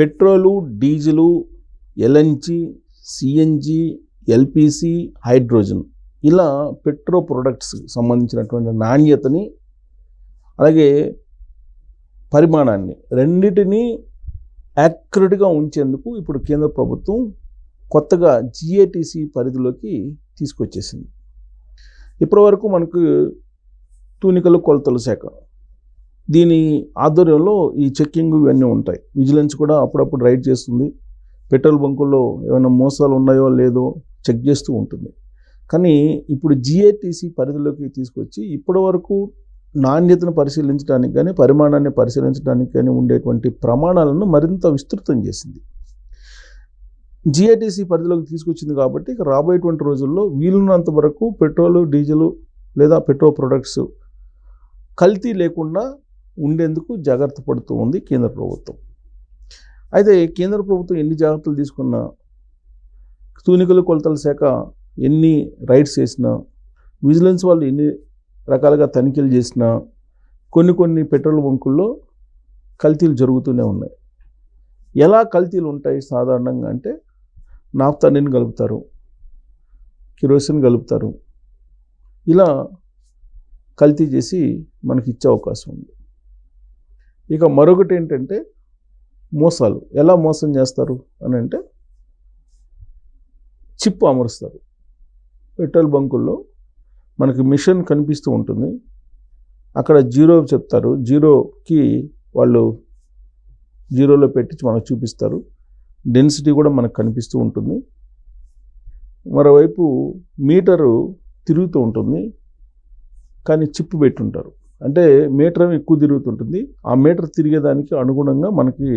Petrol, diesel, LNG, CNG, LPC, hydrogen ఇలా petro products సంబంధించినటువంటి నాణ్యతని అలాగే పరిమాణాన్ని రెండిటినీ యాక్యురేట్గా ఉంచేందుకు ఇప్పుడు కేంద్ర ప్రభుత్వం కొత్తగా జిఏటిసి పరిధిలోకి తీసుకొచ్చేసింది. ఇప్పటివరకు మనకు తూనికలు కొలతల శాఖ దీని ఆధ్వర్యంలో ఈ చెక్కింగ్ ఇవన్నీ ఉంటాయి. విజిలెన్స్ కూడా అప్పుడప్పుడు రైడ్ చేస్తుంది. పెట్రోల్ బంకుల్లో ఏమైనా మోసాలు ఉన్నాయో లేదో చెక్ చేస్తూ ఉంటుంది. కానీ ఇప్పుడు జిఏటిసి పరిధిలోకి తీసుకొచ్చి ఇప్పటివరకు నాణ్యతను పరిశీలించడానికి కానీ పరిమాణాన్ని పరిశీలించడానికి కానీ ఉండేటువంటి ప్రమాణాలను మరింత విస్తృతం చేసింది. జిఏటిసి పరిధిలోకి తీసుకొచ్చింది కాబట్టి ఇక రాబోయేటువంటి రోజుల్లో వీలున్నంత వరకు పెట్రోలు, డీజిల్ లేదా పెట్రోల్ ప్రొడక్ట్స్ కల్తీ లేకుండా ఉండేందుకు జాగ్రత్త పడుతూ ఉంది కేంద్ర ప్రభుత్వం. అయితే కేంద్ర ప్రభుత్వం ఎన్ని జాగ్రత్తలు తీసుకున్నా, తూనికలు కొలతల శాఖ ఎన్ని రైడ్స్ చేసినా, విజిలెన్స్ వాళ్ళు ఎన్ని రకాలుగా తనిఖీలు చేసినా కొన్ని పెట్రోల్ బంకుల్లో కల్తీలు జరుగుతూనే ఉన్నాయి. ఎలా కల్తీలు ఉంటాయి సాధారణంగా అంటే నాఫ్తాలిన్ కలుపుతారు, కిరోసిన్ కలుపుతారు, ఇలా కల్తీ చేసి మనకి ఇచ్చే అవకాశం ఉంది. ఇక మరొకటి ఏంటంటే మోసాలు. ఎలా మోసం చేస్తారు అని అంటే చిప్ అమరుస్తారు. పెట్రోల్ బంకుల్లో మనకి మిషన్ కనిపిస్తూ ఉంటుంది. అక్కడ జీరో చెప్తారు. జీరోకి వాళ్ళు జీరోలో పెట్టి మనకు చూపిస్తారు. డెన్సిటీ కూడా మనకు కనిపిస్తూ ఉంటుంది. మరోవైపు మీటరు తిరుగుతూ ఉంటుంది, కానీ చిప్ పెట్టుంటారు. అంటే మీటర్ ఎక్కువ తిరుగుతుంటుంది. ఆ మీటర్ తిరిగేదానికి అనుగుణంగా మనకి